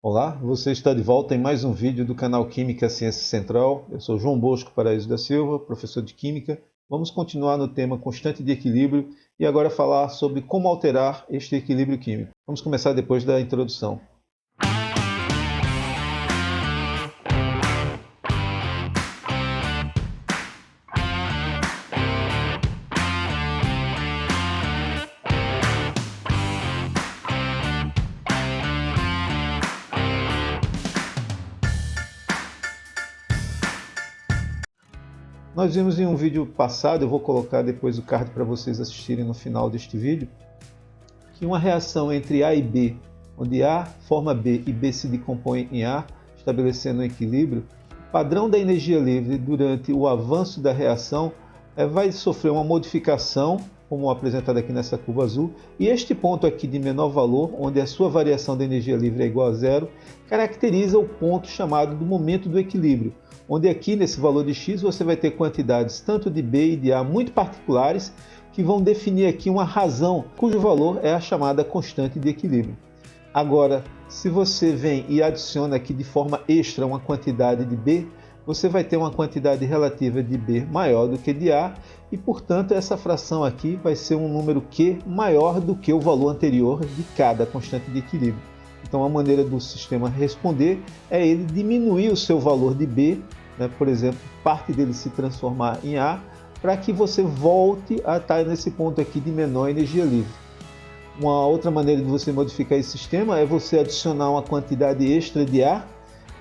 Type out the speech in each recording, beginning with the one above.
Olá, você está de volta em mais um vídeo do canal Química Ciência Central. Eu sou João Bosco Paraíso da Silva, professor de Química. Vamos continuar no tema constante de equilíbrio e agora falar sobre como alterar este equilíbrio químico. Vamos começar depois da introdução. Nós vimos em um vídeo passado, eu vou colocar depois o card para vocês assistirem no final deste vídeo, que uma reação entre A e B, onde A forma B e B se decompõe em A, estabelecendo um equilíbrio, o padrão da energia livre durante o avanço da reação vai sofrer uma modificação, como apresentado aqui nessa curva azul, e este ponto aqui de menor valor, onde a sua variação da energia livre é igual a zero, caracteriza o ponto chamado do momento do equilíbrio, onde aqui nesse valor de x você vai ter quantidades tanto de B e de A muito particulares, que vão definir aqui uma razão cujo valor é a chamada constante de equilíbrio. Agora, se você vem e adiciona aqui de forma extra uma quantidade de B, você vai ter uma quantidade relativa de B maior do que de A e, portanto, essa fração aqui vai ser um número Q maior do que o valor anterior de cada constante de equilíbrio. Então, a maneira do sistema responder é ele diminuir o seu valor de B, né, por exemplo, parte dele se transformar em A, para que você volte a estar nesse ponto aqui de menor energia livre. Uma outra maneira de você modificar esse sistema é você adicionar uma quantidade extra de A,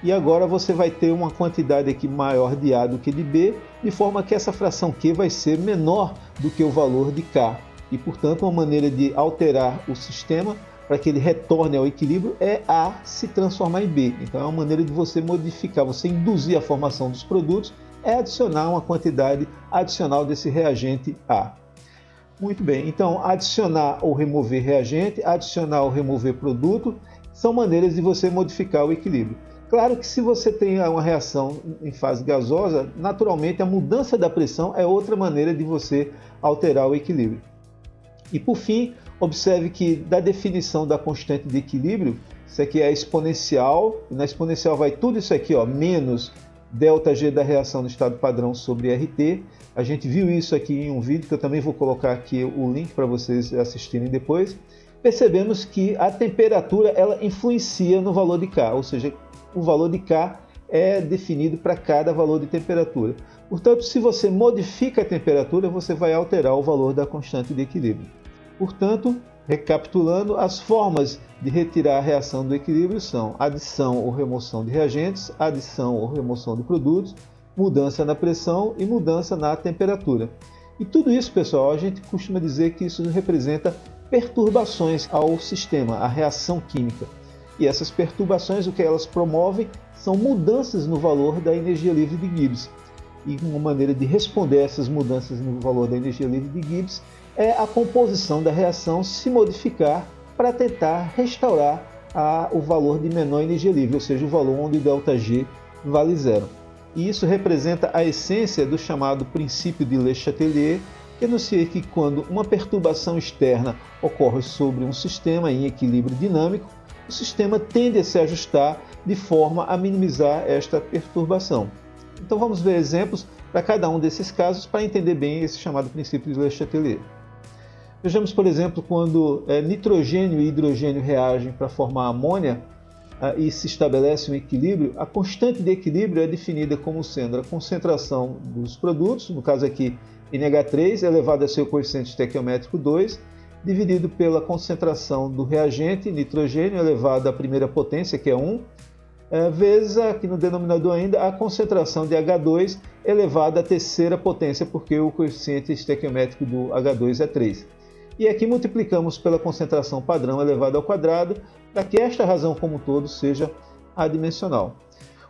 e agora você vai ter uma quantidade aqui maior de A do que de B, de forma que essa fração Q vai ser menor do que o valor de K. E, portanto, uma maneira de alterar o sistema para que ele retorne ao equilíbrio é A se transformar em B. Então é uma maneira de você modificar, você induzir a formação dos produtos, é adicionar uma quantidade adicional desse reagente A. Muito bem, então adicionar ou remover reagente, adicionar ou remover produto, são maneiras de você modificar o equilíbrio. Claro que se você tem uma reação em fase gasosa, naturalmente a mudança da pressão é outra maneira de você alterar o equilíbrio. E por fim, observe que da definição da constante de equilíbrio, isso aqui é a exponencial, e na exponencial vai tudo isso aqui, ó, menos ΔG da reação no estado padrão sobre RT. A gente viu isso aqui em um vídeo, que eu também vou colocar aqui o link para vocês assistirem depois. Percebemos que a temperatura ela influencia no valor de K, ou seja, o valor de K é definido para cada valor de temperatura. Portanto, se você modifica a temperatura, você vai alterar o valor da constante de equilíbrio. Portanto, recapitulando, as formas de retirar a reação do equilíbrio são adição ou remoção de reagentes, adição ou remoção de produtos, mudança na pressão e mudança na temperatura. E tudo isso, pessoal, a gente costuma dizer que isso representa perturbações ao sistema, à reação química. E essas perturbações, o que elas promovem são mudanças no valor da energia livre de Gibbs. E uma maneira de responder a essas mudanças no valor da energia livre de Gibbs é a composição da reação se modificar para tentar restaurar o valor de menor energia livre, ou seja, o valor onde o ΔG vale zero. E isso representa a essência do chamado princípio de Le Chatelier, que anuncia que quando uma perturbação externa ocorre sobre um sistema em equilíbrio dinâmico, o sistema tende a se ajustar de forma a minimizar esta perturbação. Então vamos ver exemplos para cada um desses casos para entender bem esse chamado princípio de Le Chatelier. Vejamos, por exemplo, quando nitrogênio e hidrogênio reagem para formar amônia e se estabelece um equilíbrio, a constante de equilíbrio é definida como sendo a concentração dos produtos, no caso aqui NH3 elevado a seu coeficiente estequiométrico 2, dividido pela concentração do reagente, nitrogênio, elevado à primeira potência, que é 1, vezes, aqui no denominador ainda, a concentração de H2 elevado à terceira potência, porque o coeficiente estequiométrico do H2 é 3. E aqui multiplicamos pela concentração padrão elevado ao quadrado, para que esta razão como um todo seja adimensional.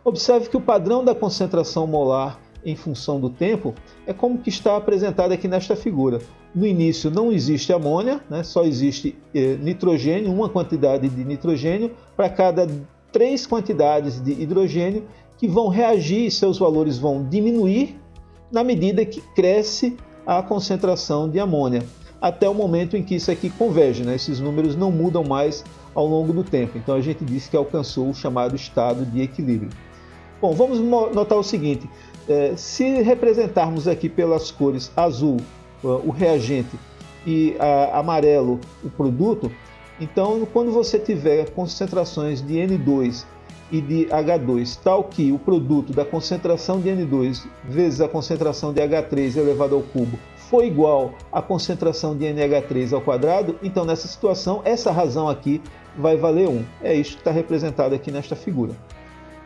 Observe que o padrão da concentração molar em função do tempo é como que está apresentado aqui nesta figura. No início não existe amônia, né? Só existe nitrogênio, uma quantidade de nitrogênio para cada 3 quantidades de hidrogênio que vão reagir e seus valores vão diminuir na medida que cresce a concentração de amônia, até o momento em que isso aqui converge, né? Esses números não mudam mais ao longo do tempo. Então a gente disse que alcançou o chamado estado de equilíbrio. Bom, vamos notar o seguinte, se representarmos aqui pelas cores azul o reagente e amarelo o produto, então quando você tiver concentrações de N2 e de H2, tal que o produto da concentração de N2 vezes a concentração de H3 elevado ao cubo for igual à concentração de NH3 ao quadrado, então nessa situação, essa razão aqui vai valer 1. É isso que está representado aqui nesta figura.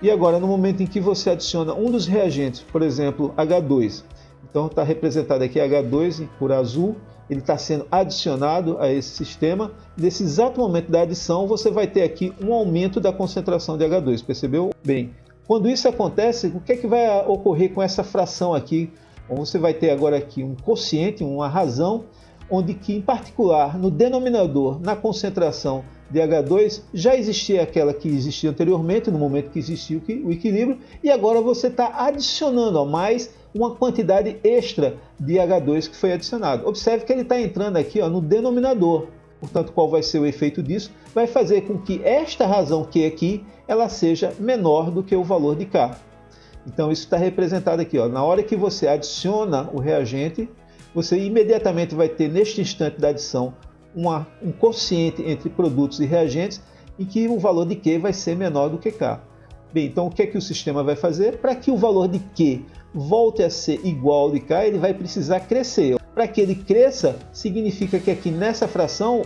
E agora, no momento em que você adiciona um dos reagentes, por exemplo, H2, então está representado aqui H2 por azul, ele está sendo adicionado a esse sistema. Nesse exato momento da adição, você vai ter aqui um aumento da concentração de H2, percebeu? Bem, quando isso acontece, o que é que vai ocorrer com essa fração aqui? Bom, você vai ter agora aqui um quociente, uma razão, onde que, em particular, no denominador, na concentração de H2, já existia aquela que existia anteriormente, no momento que existia o equilíbrio, e agora você está adicionando mais uma quantidade extra de H2 que foi adicionado. Observe que ele está entrando aqui no denominador. Portanto, qual vai ser o efeito disso? Vai fazer com que esta razão Q aqui ela seja menor do que o valor de K. Então isso está representado aqui. Na hora que você adiciona o reagente, você imediatamente vai ter neste instante da adição um quociente entre produtos e reagentes em que o valor de Q vai ser menor do que K. Bem, então o que é que o sistema vai fazer? Para que o valor de Q volte a ser igual ao de K, ele vai precisar crescer. Para que ele cresça, significa que aqui nessa fração,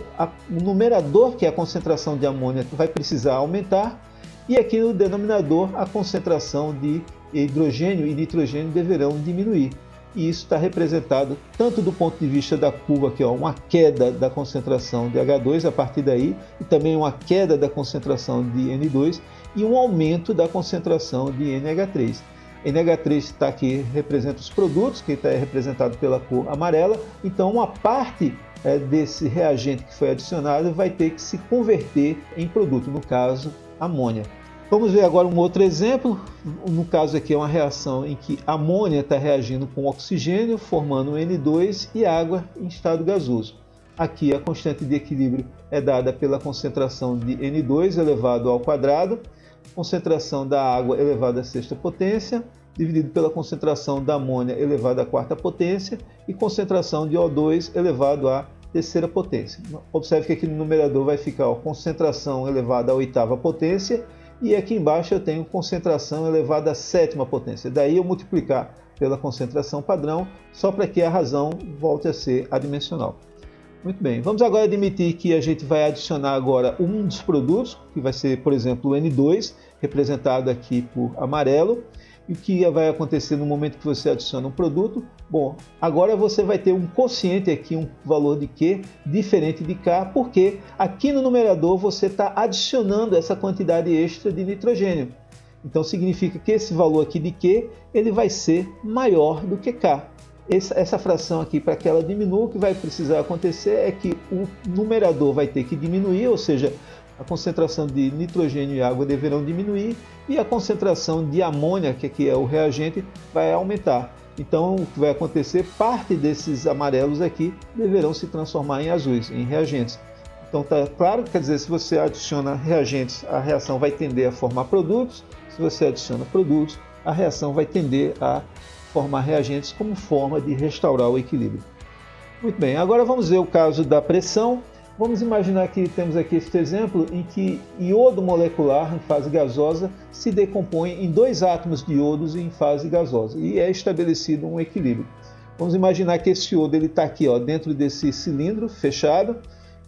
o numerador, que é a concentração de amônia, vai precisar aumentar, e aqui no denominador, a concentração de hidrogênio e nitrogênio deverão diminuir. E isso está representado tanto do ponto de vista da curva, que é uma queda da concentração de H2 a partir daí, e também uma queda da concentração de N2 e um aumento da concentração de NH3. NH3 está aqui, representa os produtos, que está representado pela cor amarela, então uma parte desse reagente que foi adicionado vai ter que se converter em produto, no caso, amônia. Vamos ver agora um outro exemplo. No caso aqui é uma reação em que a amônia está reagindo com oxigênio, formando um N2 e água em estado gasoso. Aqui a constante de equilíbrio é dada pela concentração de N2 elevado ao quadrado, concentração da água elevada à sexta potência, dividido pela concentração da amônia elevada à quarta potência e concentração de O2 elevado à terceira potência. Observe que aqui no numerador vai ficar concentração elevada à oitava potência e aqui embaixo eu tenho concentração elevada à sétima potência. Daí eu multiplicar pela concentração padrão só para que a razão volte a ser adimensional. Muito bem, vamos agora admitir que a gente vai adicionar agora um dos produtos, que vai ser, por exemplo, o N2, representado aqui por amarelo. E o que vai acontecer no momento que você adiciona um produto? Bom, agora você vai ter um quociente aqui, um valor de Q diferente de K, porque aqui no numerador você está adicionando essa quantidade extra de nitrogênio. Então significa que esse valor aqui de Q ele vai ser maior do que K. Essa fração aqui, para que ela diminua, o que vai precisar acontecer é que o numerador vai ter que diminuir, ou seja, a concentração de nitrogênio e água deverão diminuir e a concentração de amônia, que aqui é o reagente, vai aumentar. Então, o que vai acontecer? Parte desses amarelos aqui deverão se transformar em azuis, em reagentes. Então, está claro, quer dizer, se você adiciona reagentes, a reação vai tender a formar produtos. Se você adiciona produtos, a reação vai tender a formar reagentes como forma de restaurar o equilíbrio. Muito bem, agora vamos ver o caso da pressão. Vamos imaginar que temos aqui este exemplo em que iodo molecular em fase gasosa se decompõe em dois átomos de iodos em fase gasosa e é estabelecido um equilíbrio. Vamos imaginar que esse iodo está aqui dentro desse cilindro fechado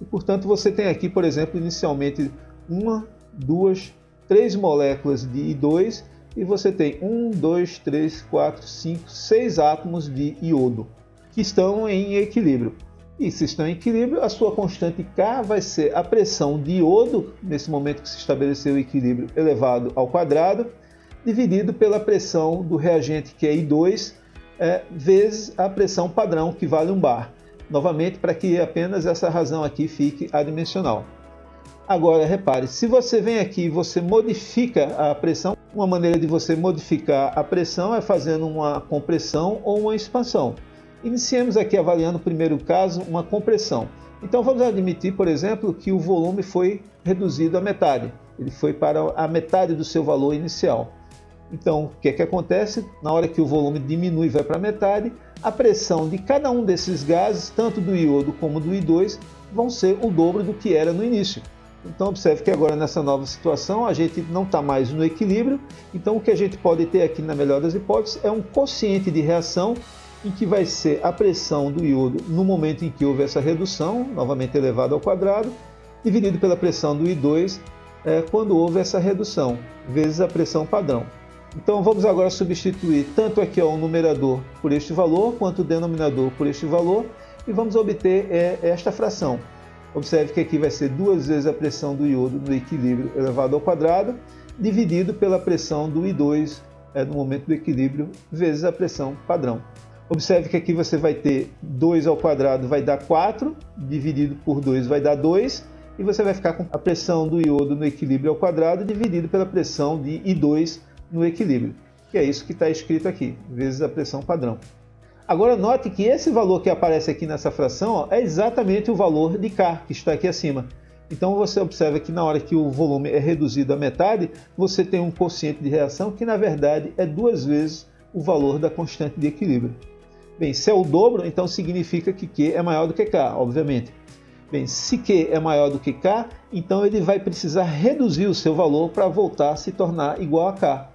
e, portanto, você tem aqui, por exemplo, inicialmente 1, 2, 3 moléculas de I2 e você tem 1, 2, 3, 4, 5, 6 átomos de iodo que estão em equilíbrio. E se estão em equilíbrio, a sua constante K vai ser a pressão de iodo, nesse momento que se estabeleceu o equilíbrio, elevado ao quadrado, dividido pela pressão do reagente, que é I2, vezes a pressão padrão, que vale 1 bar. Novamente, para que apenas essa razão aqui fique adimensional. Agora, repare, se você vem aqui e você modifica a pressão, uma maneira de você modificar a pressão é fazendo uma compressão ou uma expansão. Iniciemos aqui avaliando o primeiro caso, uma compressão. Então vamos admitir, por exemplo, que o volume foi reduzido à metade. Ele foi para a metade do seu valor inicial. Então, o que é que acontece? Na hora que o volume diminui e vai para a metade, a pressão de cada um desses gases, tanto do iodo como do I2, vão ser o dobro do que era no início. Então observe que agora nessa nova situação a gente não está mais no equilíbrio, então o que a gente pode ter aqui na melhor das hipóteses é um quociente de reação em que vai ser a pressão do iodo no momento em que houve essa redução, novamente elevado ao quadrado, dividido pela pressão do I2 quando houve essa redução, vezes a pressão padrão. Então vamos agora substituir tanto aqui o numerador por este valor, quanto o denominador por este valor, e vamos obter esta fração. Observe que aqui vai ser 2 vezes a pressão do iodo no equilíbrio elevado ao quadrado, dividido pela pressão do I2 no momento do equilíbrio, vezes a pressão padrão. Observe que aqui você vai ter 2 ao quadrado vai dar 4, dividido por 2 vai dar 2, e você vai ficar com a pressão do iodo no equilíbrio ao quadrado, dividido pela pressão de I2 no equilíbrio, que é isso que está escrito aqui, vezes a pressão padrão. Agora note que esse valor que aparece aqui nessa fração é exatamente o valor de K, que está aqui acima. Então você observa que na hora que o volume é reduzido à metade, você tem um quociente de reação que na verdade é 2 vezes o valor da constante de equilíbrio. Bem, se é o dobro, então significa que Q é maior do que K, obviamente. Bem, se Q é maior do que K, então ele vai precisar reduzir o seu valor para voltar a se tornar igual a K.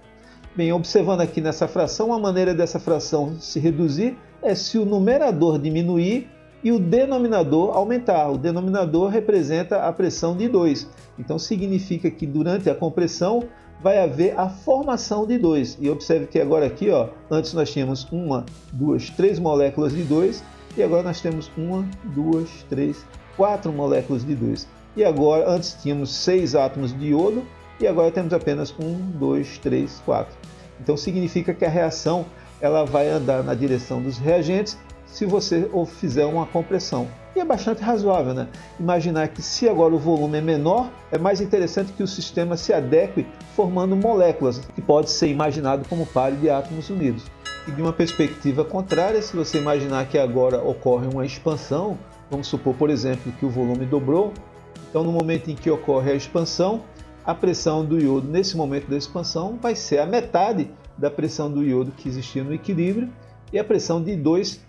Bem, observando aqui nessa fração, a maneira dessa fração se reduzir é se o numerador diminuir e o denominador aumentar. O denominador representa a pressão de I2. Então significa que durante a compressão vai haver a formação de I2. E observe que agora aqui, antes nós tínhamos 1, 2, 3 moléculas de I2 e agora nós temos 1, 2, 3, 4 moléculas de I2. E agora, antes tínhamos 6 átomos de iodo e agora temos apenas 1, 2, 3, 4. Então significa que a reação ela vai andar na direção dos reagentes se você fizer uma compressão. E é bastante razoável, né? Imaginar que se agora o volume é menor, é mais interessante que o sistema se adeque formando moléculas, que pode ser imaginado como pares de átomos unidos. E de uma perspectiva contrária, se você imaginar que agora ocorre uma expansão, vamos supor, por exemplo, que o volume dobrou, então no momento em que ocorre a expansão, a pressão do iodo nesse momento da expansão vai ser a metade da pressão do iodo que existia no equilíbrio e a pressão de I2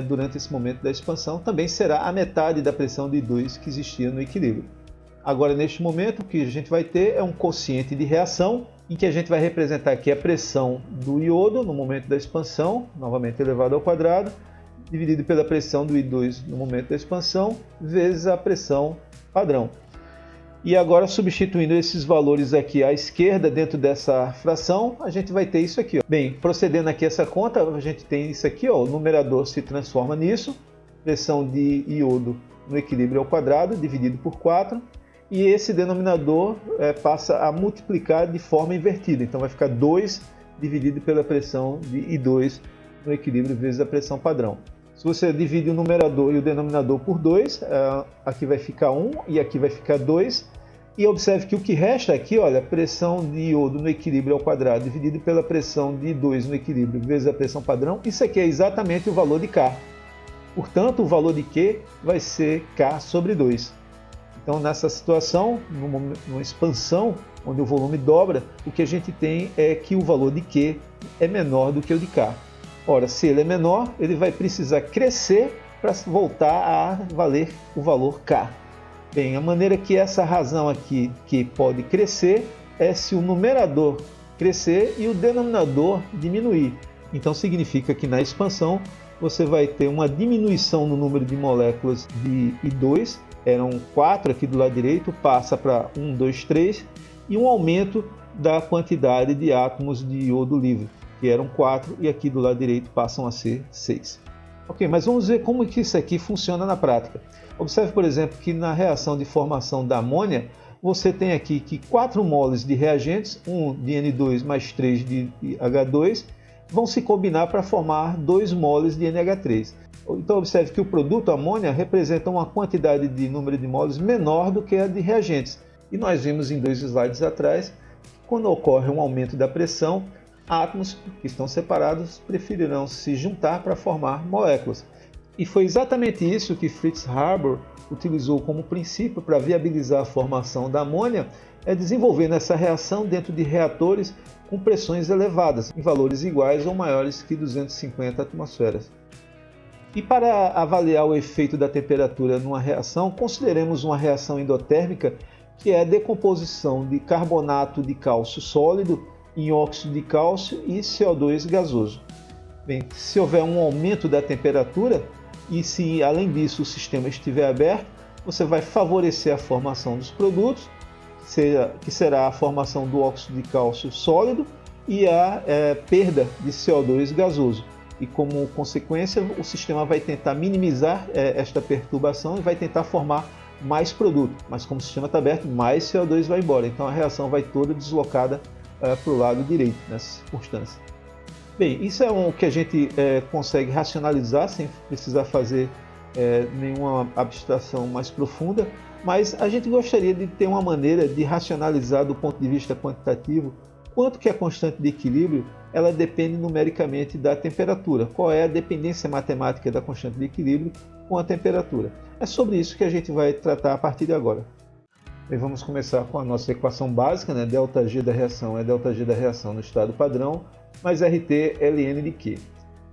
durante esse momento da expansão também será a metade da pressão de I2 que existia no equilíbrio. Agora, neste momento, o que a gente vai ter é um quociente de reação em que a gente vai representar aqui a pressão do iodo no momento da expansão, novamente elevado ao quadrado, dividido pela pressão do I2 no momento da expansão, vezes a pressão padrão. E agora, substituindo esses valores aqui à esquerda dentro dessa fração, a gente vai ter isso aqui. Bem, procedendo aqui essa conta, a gente tem isso aqui, o numerador se transforma nisso, pressão de iodo no equilíbrio ao quadrado, dividido por 4, e esse denominador passa a multiplicar de forma invertida. Então vai ficar 2 dividido pela pressão de I2 no equilíbrio vezes a pressão padrão. Se você divide o numerador e o denominador por 2, aqui vai ficar 1 e aqui vai ficar 2. E observe que o que resta aqui, olha, a pressão de iodo no equilíbrio ao quadrado dividido pela pressão de I2 no equilíbrio vezes a pressão padrão, isso aqui é exatamente o valor de K. Portanto, o valor de Q vai ser K sobre 2. Então, nessa situação, numa expansão, onde o volume dobra, o que a gente tem é que o valor de Q é menor do que o de K. Ora, se ele é menor, ele vai precisar crescer para voltar a valer o valor K. Bem, a maneira que essa razão aqui que pode crescer é se o numerador crescer e o denominador diminuir. Então significa que na expansão você vai ter uma diminuição no número de moléculas de I2, eram 4 aqui do lado direito, passa para 1, 2, 3, e um aumento da quantidade de átomos de iodo livre, que eram 4 e aqui do lado direito passam a ser 6. Ok, mas vamos ver como que isso aqui funciona na prática. Observe, por exemplo, que na reação de formação da amônia, você tem aqui que 4 moles de reagentes, 1 de N2 mais 3 de H2, vão se combinar para formar 2 moles de NH3. Então observe que o produto amônia representa uma quantidade de número de moles menor do que a de reagentes. E nós vimos em 2 slides atrás, que quando ocorre um aumento da pressão, átomos que estão separados preferirão se juntar para formar moléculas. E foi exatamente isso que Fritz Haber utilizou como princípio para viabilizar a formação da amônia, desenvolvendo essa reação dentro de reatores com pressões elevadas, em valores iguais ou maiores que 250 atmosferas. E para avaliar o efeito da temperatura numa reação, consideremos uma reação endotérmica, que é a decomposição de carbonato de cálcio sólido em óxido de cálcio e CO2 gasoso. Bem, se houver um aumento da temperatura e se além disso o sistema estiver aberto, você vai favorecer a formação dos produtos, que será a formação do óxido de cálcio sólido e a perda de CO2 gasoso. E como consequência, o sistema vai tentar minimizar esta perturbação e vai tentar formar mais produto. Mas como o sistema está aberto, mais CO2 vai embora. Então a reação vai toda deslocada para o lado direito nessa circunstância. Bem, isso é o que a gente consegue racionalizar sem precisar fazer nenhuma abstração mais profunda, mas a gente gostaria de ter uma maneira de racionalizar do ponto de vista quantitativo quanto que a constante de equilíbrio ela depende numericamente da temperatura. Qual é a dependência matemática da constante de equilíbrio com a temperatura? É sobre isso que a gente vai tratar a partir de agora. E vamos começar com a nossa equação básica, né? ΔG da reação é ΔG da reação no estado padrão, mais RT ln de Q.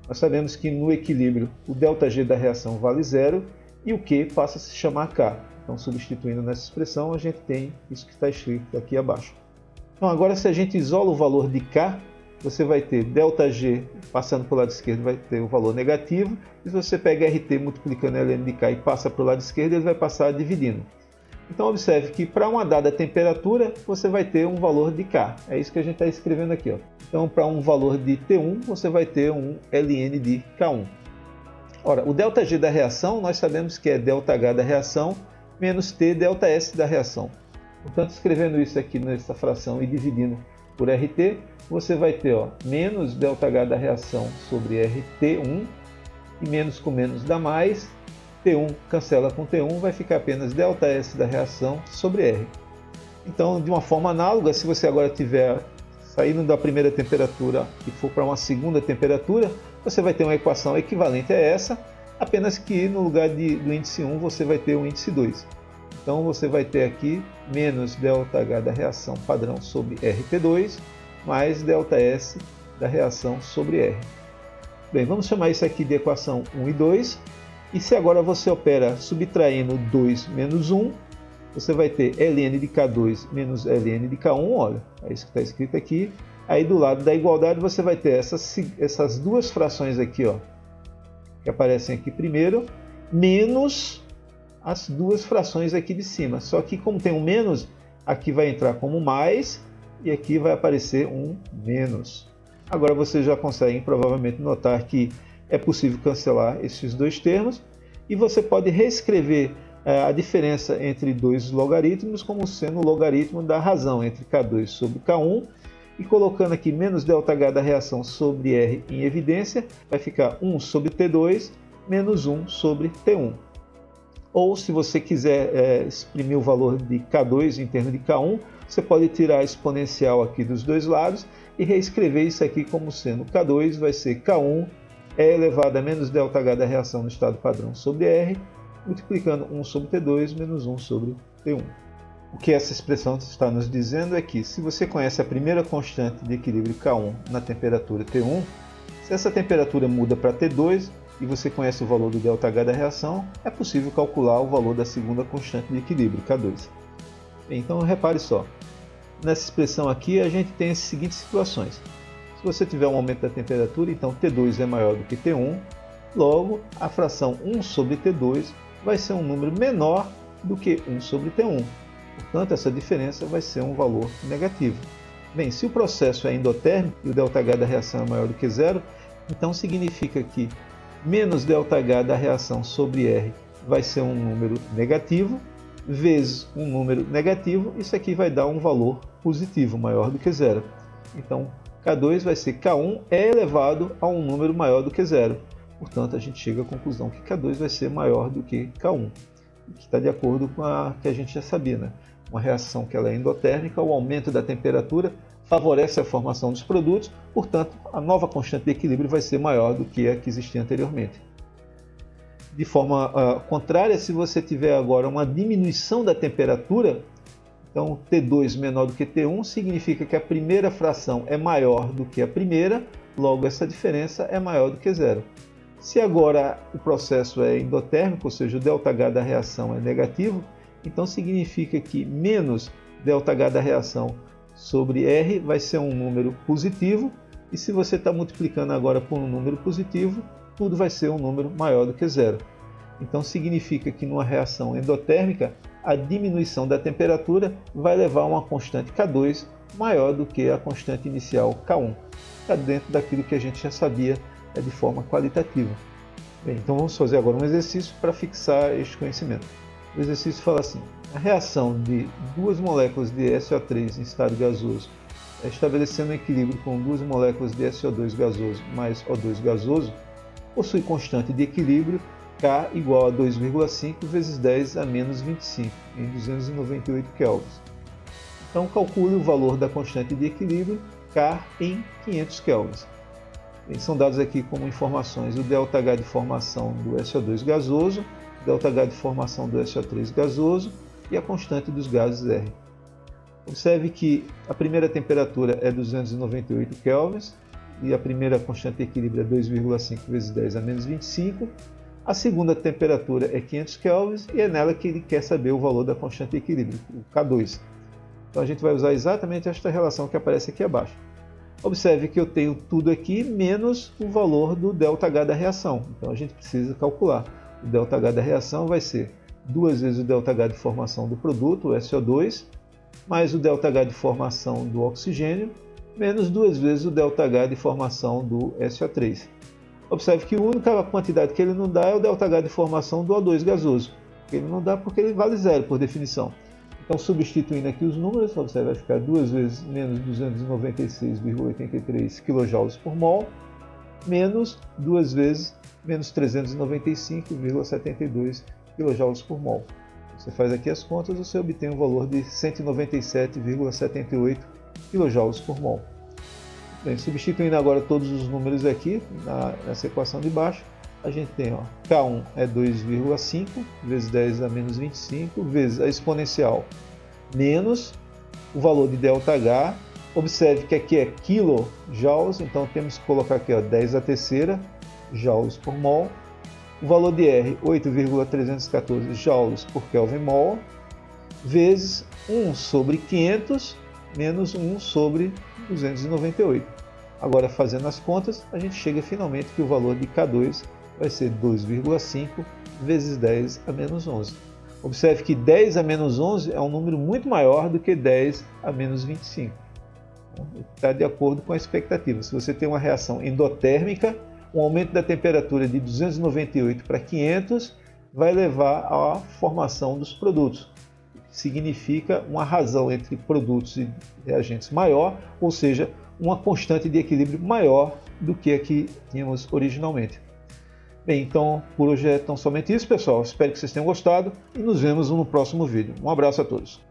Nós sabemos que no equilíbrio o ΔG da reação vale zero e o Q passa a se chamar K. Então, substituindo nessa expressão, a gente tem isso que está escrito aqui abaixo. Então, agora se a gente isola o valor de K, você vai ter ΔG passando para o lado esquerdo, vai ter o valor negativo. E se você pega RT multiplicando ln de K e passa para o lado esquerdo, ele vai passar dividindo. Então observe que para uma dada temperatura, você vai ter um valor de K. É isso que a gente está escrevendo aqui. Ó. Então para um valor de T1, você vai ter um ln de K1. Ora, o ΔG da reação, nós sabemos que é ΔH da reação menos T ΔS da reação. Portanto, escrevendo isso aqui nessa fração e dividindo por RT, você vai ter menos ΔH da reação sobre RT1, e menos com menos dá mais, T1 cancela com T1, vai ficar apenas ΔS da reação sobre R. Então, de uma forma análoga, se você agora estiver saindo da primeira temperatura e for para uma segunda temperatura, você vai ter uma equação equivalente a essa, apenas que no lugar do índice 1 você vai ter o índice 2. Então você vai ter aqui menos ΔH da reação padrão sobre RT2 mais ΔS da reação sobre R. Bem, vamos chamar isso aqui de equação 1 e 2. E se agora você opera subtraindo 2 menos 1, você vai ter ln de K2 menos ln de K1, olha, é isso que está escrito aqui. Aí do lado da igualdade você vai ter essas duas frações aqui, ó, que aparecem aqui primeiro, menos as duas frações aqui de cima. Só que como tem um menos, aqui vai entrar como mais e aqui vai aparecer um menos. Agora vocês já conseguem provavelmente notar que é possível cancelar esses dois termos e você pode reescrever a diferença entre dois logaritmos como sendo o logaritmo da razão entre K2 sobre K1 e colocando aqui menos ΔH da reação sobre R em evidência, vai ficar 1 sobre T2 menos 1 sobre T1. Ou se você quiser exprimir o valor de K2 em termos de K1, você pode tirar a exponencial aqui dos dois lados e reescrever isso aqui como sendo K2 vai ser K1 elevado a menos ΔH da reação no estado padrão sobre R, multiplicando 1 sobre T2 menos 1 sobre T1. O que essa expressão está nos dizendo é que se você conhece a primeira constante de equilíbrio K1 na temperatura T1, se essa temperatura muda para T2 e você conhece o valor do ΔH da reação, é possível calcular o valor da segunda constante de equilíbrio, K2. Então repare só, nessa expressão aqui a gente tem as seguintes situações. Se você tiver um aumento da temperatura, então T2 é maior do que T1, logo a fração 1 sobre T2 vai ser um número menor do que 1 sobre T1. Portanto, essa diferença vai ser um valor negativo. Bem, se o processo é endotérmico e o ΔH da reação é maior do que zero, então significa que menos ΔH da reação sobre R vai ser um número negativo, vezes um número negativo, isso aqui vai dar um valor positivo, maior do que zero. Então, K2 vai ser K1 elevado a um número maior do que zero. Portanto, a gente chega à conclusão que K2 vai ser maior do que K1, que está de acordo com a que a gente já sabia, né? Uma reação que ela é endotérmica, o aumento da temperatura favorece a formação dos produtos, portanto, a nova constante de equilíbrio vai ser maior do que a que existia anteriormente. de forma contrária, se você tiver agora uma diminuição da temperatura, então T2 menor do que T1 significa que a primeira fração é maior do que a primeira, logo essa diferença é maior do que zero. Se agora o processo é endotérmico, ou seja, o ΔH da reação é negativo, então significa que menos ΔH da reação sobre R vai ser um número positivo, e se você está multiplicando agora por um número positivo, tudo vai ser um número maior do que zero. Então significa que numa reação endotérmica, a diminuição da temperatura vai levar a uma constante K2 maior do que a constante inicial K1. Está dentro daquilo que a gente já sabia de forma qualitativa. Bem, então vamos fazer agora um exercício para fixar este conhecimento. O exercício fala assim: a reação de duas moléculas de SO3 em estado gasoso, estabelecendo um equilíbrio com duas moléculas de SO2 gasoso mais O2 gasoso, possui constante de equilíbrio K igual a 2,5 vezes 10 a menos 25, em 298 kelvins. Então calcule o valor da constante de equilíbrio K em 500 kelvins. São dados aqui como informações o ΔH de formação do SO2 gasoso, ΔH de formação do SO3 gasoso e a constante dos gases R. Observe que a primeira temperatura é 298 kelvins e a primeira constante de equilíbrio é 2,5 vezes 10 a menos 25. A segunda temperatura é 500 kelvins e é nela que ele quer saber o valor da constante de equilíbrio, o K2. Então a gente vai usar exatamente esta relação que aparece aqui abaixo. Observe que eu tenho tudo aqui menos o valor do ΔH da reação. Então a gente precisa calcular. O ΔH da reação vai ser 2 vezes o ΔH de formação do produto, o SO2, mais o ΔH de formação do oxigênio, menos 2 vezes o ΔH de formação do SO3. Observe que a única quantidade que ele não dá é o ΔH de formação do O2 gasoso. Ele não dá porque ele vale zero, por definição. Então, substituindo aqui os números, você vai ficar 2 vezes menos 296,83 kJ por mol, menos 2 vezes menos 395,72 kJ por mol. Você faz aqui as contas, você obtém um valor de 197,78 kJ por mol. Bem, substituindo agora todos os números aqui nessa equação de baixo, a gente tem K1 é 2,5 vezes 10 a menos 25 vezes a exponencial menos o valor de ΔH. Observe que aqui é kilojoules, então temos que colocar aqui 10 a terceira joules por mol. O valor de R, 8,314 joules por Kelvin mol, vezes 1 sobre 500 menos 1 sobre 298. Agora, fazendo as contas, a gente chega finalmente que o valor de K2 vai ser 2,5 vezes 10 a menos 11. Observe que 10 a menos 11 é um número muito maior do que 10 a menos 25. Está de acordo com a expectativa. Se você tem uma reação endotérmica, um aumento da temperatura de 298 para 500 vai levar à formação dos produtos. Significa uma razão entre produtos e reagentes maior, ou seja, uma constante de equilíbrio maior do que a que tínhamos originalmente. Bem, então por hoje é tão somente isso, pessoal. Espero que vocês tenham gostado e nos vemos no próximo vídeo. Um abraço a todos.